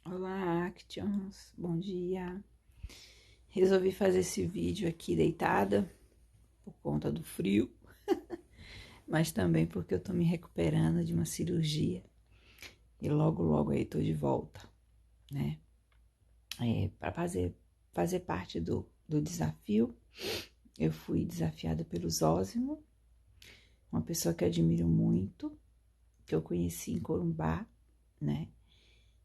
Olá, Actions, bom dia. Resolvi fazer esse vídeo aqui deitada por conta do frio, mas também porque eu tô me recuperando de uma cirurgia e logo aí tô de volta, né? Para fazer parte do desafio, eu fui desafiada pelo Zósimo, uma pessoa que eu admiro muito, que eu conheci em Corumbá, né?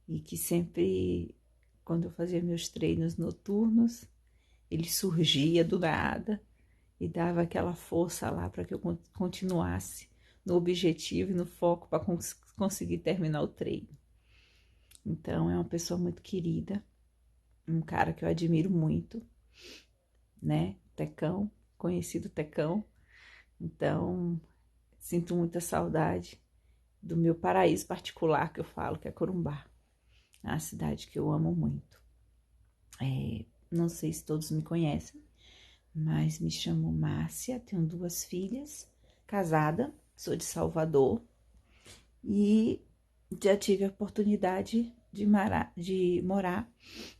E que sempre, quando eu fazia meus treinos noturnos, ele surgia do nada e dava aquela força lá para que eu continuasse no objetivo e no foco para conseguir terminar o treino. Então, é uma pessoa muito querida, um cara que eu admiro muito, né? Tecão, conhecido Tecão. Então, sinto muita saudade do meu paraíso particular, que eu falo, que é Corumbá. É uma cidade que eu amo muito. Não sei se todos me conhecem, mas me chamo Márcia, tenho 2 filhas, casada, sou de Salvador e já tive a oportunidade de morar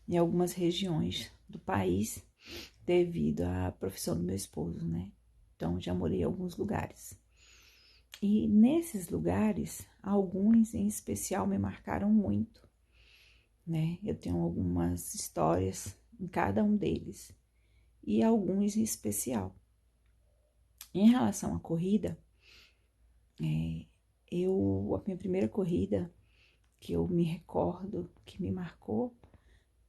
em algumas regiões do país devido à profissão do meu esposo, né? Então, já morei em alguns lugares. E nesses lugares, alguns em especial me marcaram muito, né? Eu tenho algumas histórias em cada um deles e alguns em especial. Em relação à corrida, a minha primeira corrida que eu me recordo, que me marcou,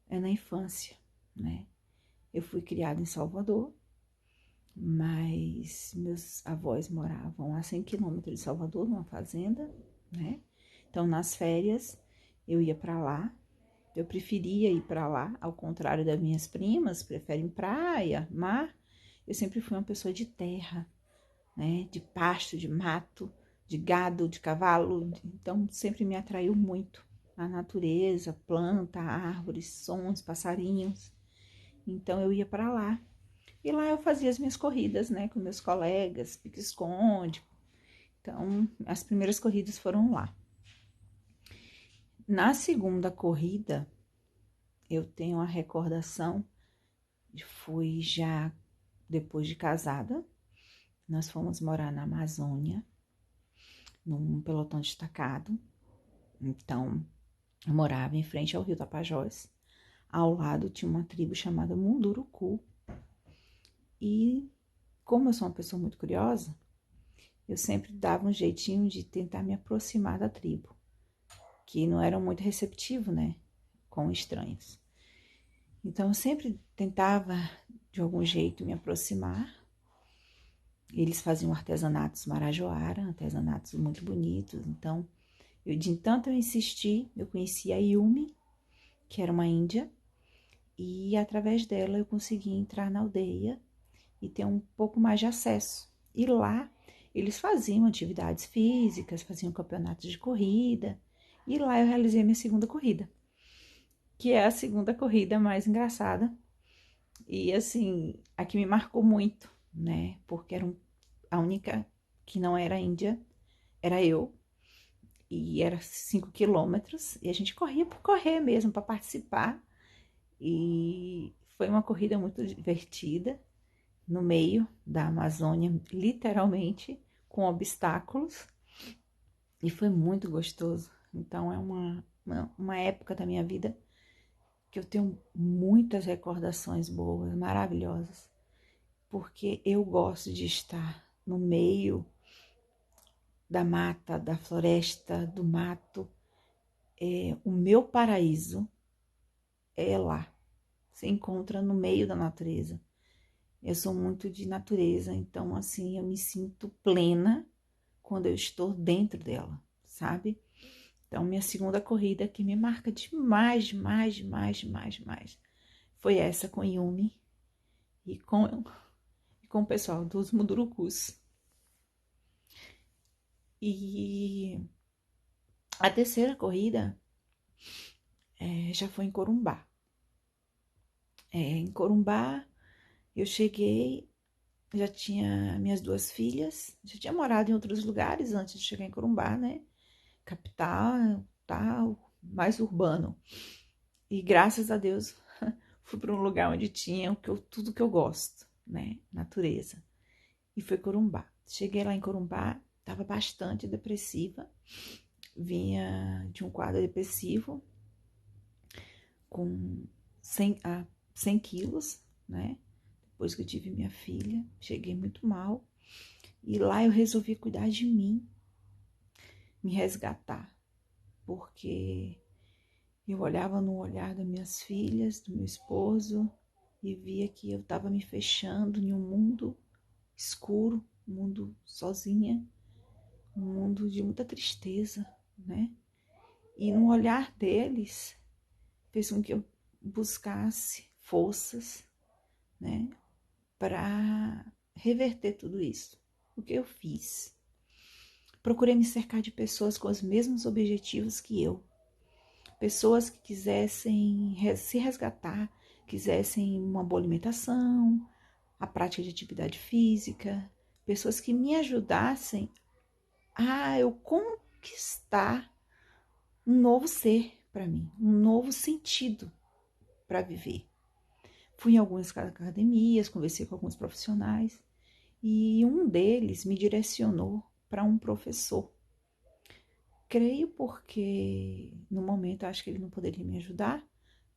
é na infância, né? Eu fui criada em Salvador, mas meus avós moravam a 100 quilômetros de Salvador, numa fazenda, né? Então, nas férias, eu ia para lá. Eu preferia ir para lá, ao contrário das minhas primas, preferem praia, mar. Eu sempre fui uma pessoa de terra, né? De pasto, de mato, de gado, de cavalo. Então, sempre me atraiu muito a natureza, planta, árvores, sons, passarinhos. Então, eu ia para lá. E lá eu fazia as minhas corridas, né? Com meus colegas, pique-esconde. Então, as primeiras corridas foram lá. Na segunda corrida, eu tenho a recordação, fui já depois de casada, nós fomos morar na Amazônia, num pelotão destacado. Então, eu morava em frente ao rio Tapajós. Ao lado tinha uma tribo chamada Munduruku. E como eu sou uma pessoa muito curiosa, eu sempre dava um jeitinho de tentar me aproximar da tribo, que não eram muito receptivos, né, com estranhos. Então, eu sempre tentava, de algum jeito, me aproximar. Eles faziam artesanatos marajoara, artesanatos muito bonitos. Então, de tanto eu insistir, eu conheci a Yumi, que era uma índia, e através dela eu consegui entrar na aldeia e ter um pouco mais de acesso. E lá, eles faziam atividades físicas, faziam campeonatos de corrida, e lá eu realizei minha segunda corrida, que é a segunda corrida mais engraçada. E assim, a que me marcou muito, né? Porque era a única que não era índia, era eu. E era 5 quilômetros. E a gente corria por correr mesmo, para participar. E foi uma corrida muito divertida, no meio da Amazônia, literalmente, com obstáculos. E foi muito gostoso. Então, é uma época da minha vida que eu tenho muitas recordações boas, maravilhosas, porque eu gosto de estar no meio da mata, da floresta, do mato. O meu paraíso é lá, se encontra no meio da natureza. Eu sou muito de natureza, então assim, eu me sinto plena quando eu estou dentro dela, sabe? Então, minha segunda corrida que me marca demais, foi essa com Yumi e com com o pessoal dos Mundurucus. E a terceira corrida já foi em Corumbá. Em Corumbá, eu cheguei, já tinha minhas 2 filhas, já tinha morado em outros lugares antes de chegar em Corumbá, né? Capital, tal, mais urbano. E graças a Deus fui para um lugar onde tinha tudo que eu gosto, né? Natureza. E foi Corumbá. Cheguei lá em Corumbá, estava bastante depressiva, vinha de um quadro depressivo com 100 quilos, né? Depois que eu tive minha filha, cheguei muito mal. E lá eu resolvi cuidar de mim, me resgatar, porque eu olhava no olhar das minhas filhas, do meu esposo, e via que eu estava me fechando em um mundo escuro, um mundo sozinha, um mundo de muita tristeza, né? E no olhar deles fez com que eu buscasse forças, né, para reverter tudo isso. O que eu fiz? Procurei me cercar de pessoas com os mesmos objetivos que eu. Pessoas que quisessem se resgatar, quisessem uma boa alimentação, a prática de atividade física, pessoas que me ajudassem a eu conquistar um novo ser para mim, um novo sentido para viver. Fui em algumas academias, conversei com alguns profissionais e um deles me direcionou para um professor. Creio porque no momento acho que ele não poderia me ajudar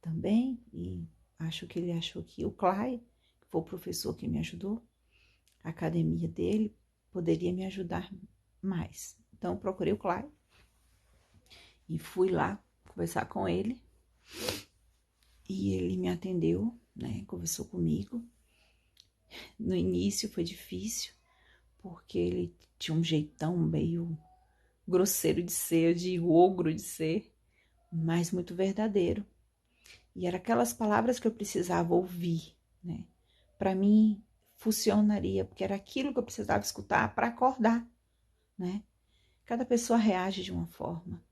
também e acho que ele achou que o Clay, que foi o professor que me ajudou, a academia dele, poderia me ajudar mais. Então procurei o Clay e fui lá conversar com ele e ele me atendeu, né? Conversou comigo. No início foi difícil porque ele tinha um jeitão meio grosseiro de ser, eu digo ogro de ser, mas muito verdadeiro. E eram aquelas palavras que eu precisava ouvir, né? Para mim funcionaria, porque era aquilo que eu precisava escutar para acordar, né? Cada pessoa reage de uma forma,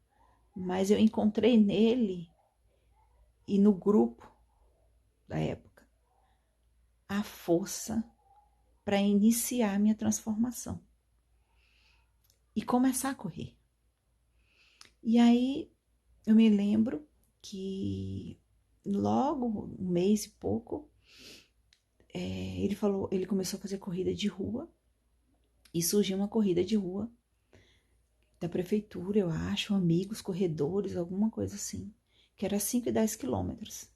mas eu encontrei nele e no grupo da época a força para iniciar a minha transformação e começar a correr. E aí eu me lembro que logo, um mês e pouco, ele começou a fazer corrida de rua e surgiu uma corrida de rua da prefeitura, eu acho, amigos, corredores, alguma coisa assim, que era 5 e 10 quilômetros.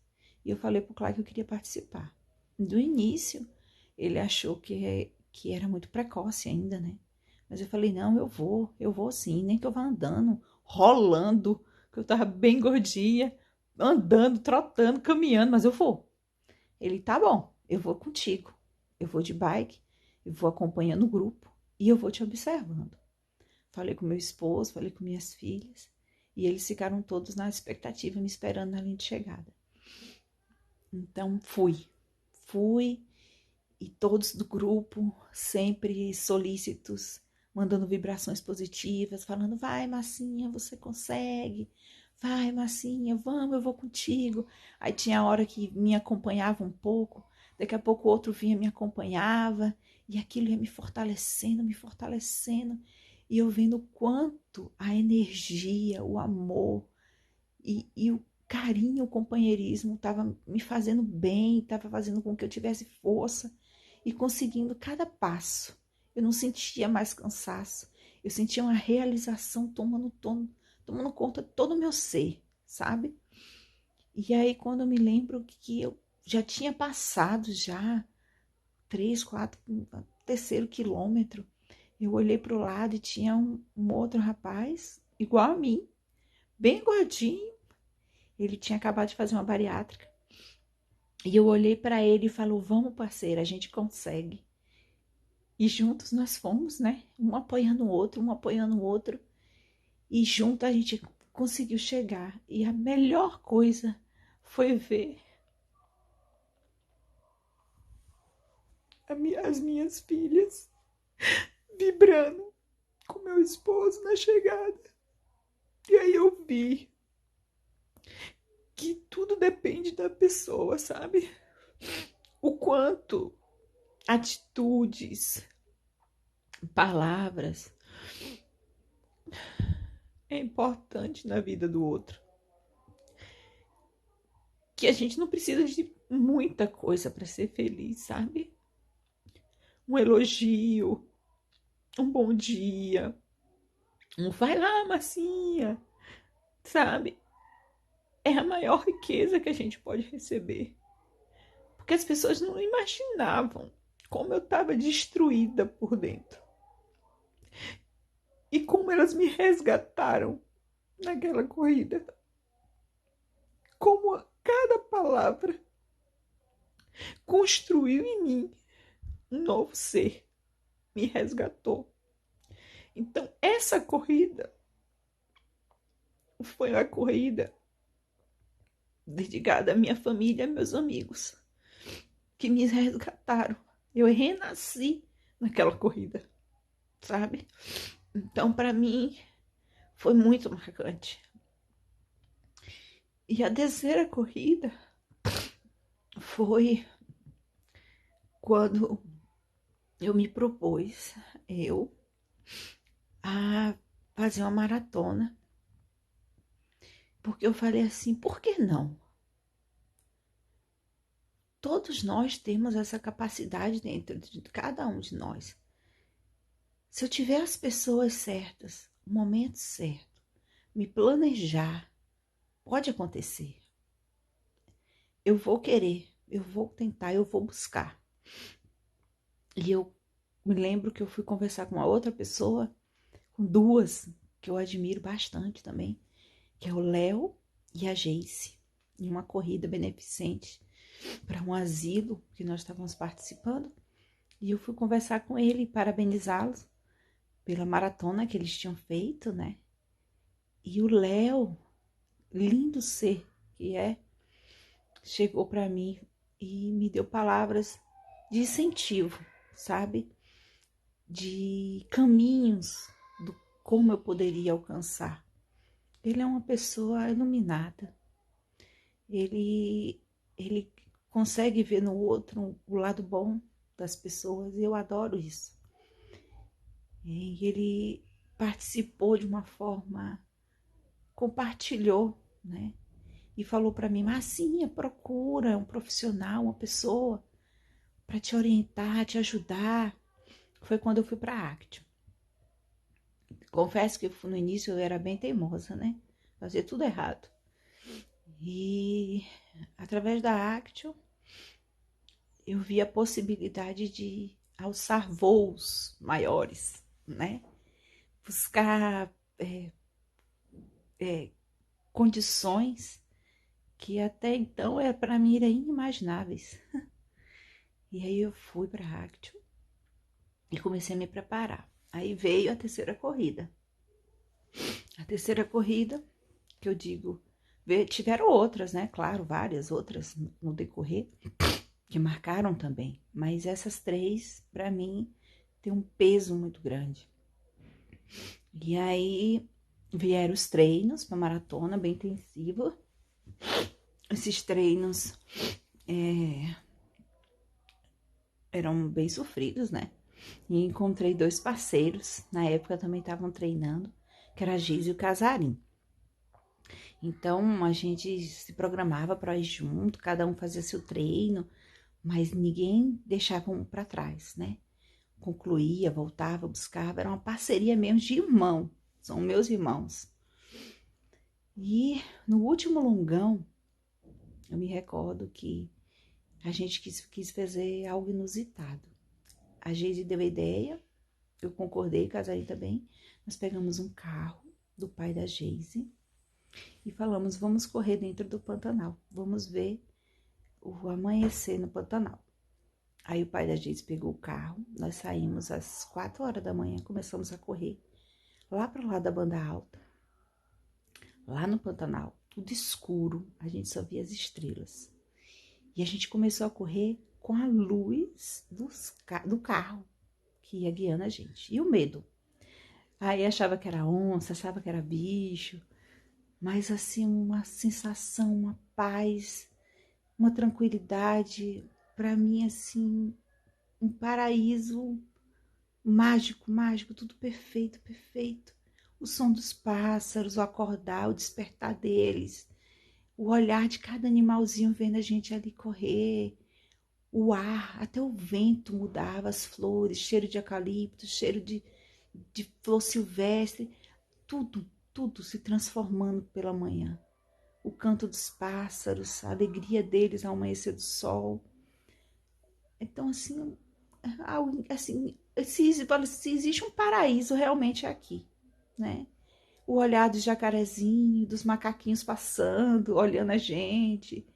E eu falei pro Cláudio que eu queria participar. Do início, ele achou que era muito precoce ainda, né? Mas eu falei, não, eu vou sim, nem que eu vá andando, rolando, que eu tava bem gordinha, andando, trotando, caminhando, mas eu vou. Ele, tá bom, eu vou contigo. Eu vou de bike, eu vou acompanhando o grupo e eu vou te observando. Falei com meu esposo, falei com minhas filhas e eles ficaram todos na expectativa, me esperando na linha de chegada. Então fui e todos do grupo sempre solícitos, mandando vibrações positivas, falando, vai Massinha, você consegue, vai Massinha, vamos, eu vou contigo. Aí tinha a hora que me acompanhava um pouco, daqui a pouco o outro vinha me acompanhava, e aquilo ia me fortalecendo, e eu vendo o quanto a energia, o amor e o carinho, o companheirismo estava me fazendo bem, estava fazendo com que eu tivesse força e conseguindo cada passo. Eu não sentia mais cansaço, eu sentia uma realização tomando conta de todo o meu ser, sabe? E aí quando eu me lembro que eu já tinha passado já 3, 4, terceiro quilômetro, eu olhei para o lado e tinha um outro rapaz, igual a mim, bem gordinho. Ele tinha acabado de fazer uma bariátrica. E eu olhei para ele e falou, vamos parceira, a gente consegue. E juntos nós fomos, né? Um apoiando o outro, um apoiando o outro. E junto a gente conseguiu chegar. E a melhor coisa foi ver as minhas filhas vibrando com meu esposo na chegada. E aí eu vi que tudo depende da pessoa, sabe? O quanto atitudes, palavras é importante na vida do outro. Que a gente não precisa de muita coisa para ser feliz, sabe? Um elogio, um bom dia, um vai lá, massinha, sabe? É a maior riqueza que a gente pode receber. Porque as pessoas não imaginavam como eu estava destruída por dentro. E como elas me resgataram naquela corrida. Como cada palavra construiu em mim um novo ser, me resgatou. Então, essa corrida foi uma corrida dedicada à minha família e meus amigos, que me resgataram. Eu renasci naquela corrida, sabe? Então, para mim, foi muito marcante. E a terceira corrida foi quando eu me propus, a fazer uma maratona. Porque eu falei assim, por que não? Todos nós temos essa capacidade dentro de cada um de nós. Se eu tiver as pessoas certas, o momento certo, me planejar, pode acontecer. Eu vou querer, eu vou tentar, eu vou buscar. E eu me lembro que eu fui conversar com uma outra pessoa, com duas, que eu admiro bastante também, que é o Léo e a Geice, em uma corrida beneficente para um asilo que nós estávamos participando. E eu fui conversar com ele e parabenizá-los pela maratona que eles tinham feito, né? E o Léo, lindo ser que é, chegou para mim e me deu palavras de incentivo, sabe? De caminhos do como eu poderia alcançar. Ele é uma pessoa iluminada. Ele consegue ver no outro o lado bom das pessoas e eu adoro isso. E ele participou de uma forma, compartilhou, né? E falou para mim, Massinha, procura um profissional, uma pessoa para te orientar, te ajudar. Foi quando eu fui para a Actio. Confesso que no início eu era bem teimosa, né? Fazia tudo errado. E através da Actio eu vi a possibilidade de alçar voos maiores, né? Buscar condições que até então para mim eram inimagináveis. E aí eu fui para a Actio e comecei a me preparar. Aí veio a terceira corrida. A terceira corrida, que eu digo, tiveram outras, né? Claro, várias outras no decorrer, que marcaram também. Mas essas três, para mim, tem um peso muito grande. E aí vieram os treinos para maratona, bem intensiva. Esses treinos eram bem sofridos, né? E encontrei dois parceiros, na época também estavam treinando, que era a Giz e o Casarim. Então a gente se programava para ir junto, cada um fazia seu treino, mas ninguém deixava um para trás, né? Concluía, voltava, buscava, era uma parceria mesmo de irmão, são meus irmãos. E no último longão, eu me recordo que a gente quis fazer algo inusitado. A Geise deu a ideia, eu concordei, Casarim também. Nós pegamos um carro do pai da Geise e falamos, vamos correr dentro do Pantanal, vamos ver o amanhecer no Pantanal. Aí o pai da Geise pegou o carro, nós saímos às 4 horas da manhã, começamos a correr lá para lá da Banda Alta, lá no Pantanal, tudo escuro, a gente só via as estrelas. E a gente começou a correr com a luz do carro que ia guiando a gente. E o medo. Aí achava que era onça, achava que era bicho, mas assim, uma sensação, uma paz, uma tranquilidade, para mim, assim, um paraíso mágico, mágico, tudo perfeito, perfeito. O som dos pássaros, o acordar, o despertar deles, o olhar de cada animalzinho vendo a gente ali correr, o ar, até o vento mudava, as flores, cheiro de eucalipto, cheiro de flor silvestre, tudo, tudo se transformando pela manhã. O canto dos pássaros, a alegria deles ao amanhecer do sol. Então, assim, se existe um paraíso realmente é aqui, né? O olhar do jacarezinho, dos macaquinhos passando, olhando a gente,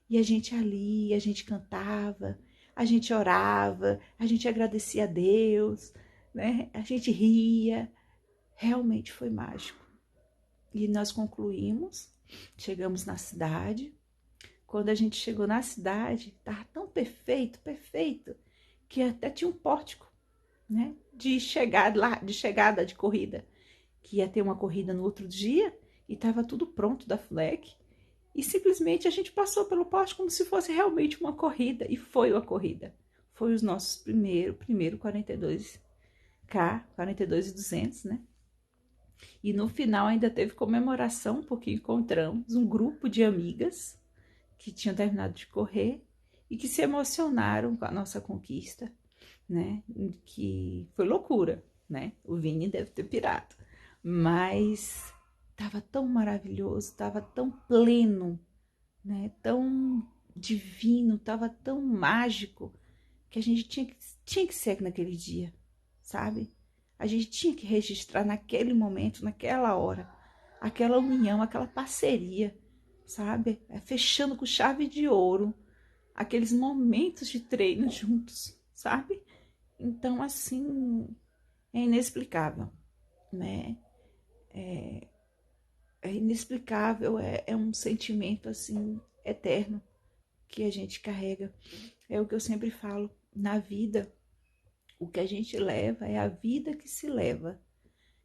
e a gente ali, a gente cantava, a gente orava, a gente agradecia a Deus, né? A gente ria, realmente foi mágico. E nós concluímos, chegamos na cidade. Quando a gente chegou na cidade, estava tão perfeito, perfeito, que até tinha um pórtico, né, de chegada de corrida, que ia ter uma corrida no outro dia, e estava tudo pronto da FLEC, e simplesmente a gente passou pelo pórtico como se fosse realmente uma corrida, e foi uma corrida. Foi os nossos primeiro 42K, 42.200, né? E no final ainda teve comemoração, porque encontramos um grupo de amigas que tinham terminado de correr e que se emocionaram com a nossa conquista, né? Que foi loucura, né? O Vini deve ter pirado, mas estava tão maravilhoso, estava tão pleno, né? Tão divino, estava tão mágico que a gente tinha que ser naquele dia, sabe? A gente tinha que registrar naquele momento, naquela hora, aquela união, aquela parceria, sabe? Fechando com chave de ouro aqueles momentos de treino juntos, sabe? Então, assim, é inexplicável, né? É inexplicável, é um sentimento, assim, eterno que a gente carrega. É o que eu sempre falo, na vida, o que a gente leva é a vida que se leva.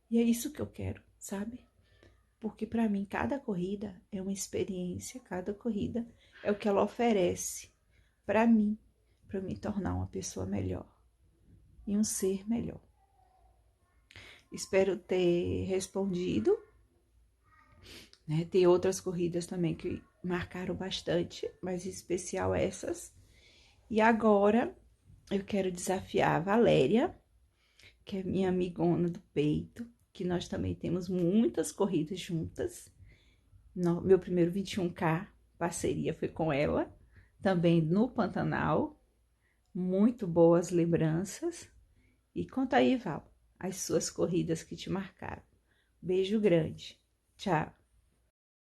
E é isso que eu quero, sabe? Porque para mim cada corrida é uma experiência, cada corrida é o que ela oferece para mim, para me tornar uma pessoa melhor e um ser melhor. Espero ter respondido, né? Tem outras corridas também que marcaram bastante, mas em especial essas. E agora eu quero desafiar a Valéria, que é minha amigona do peito, que nós também temos muitas corridas juntas. Meu primeiro 21K, parceria foi com ela, também no Pantanal. Muito boas lembranças. E conta aí, Val, as suas corridas que te marcaram. Beijo grande. Tchau.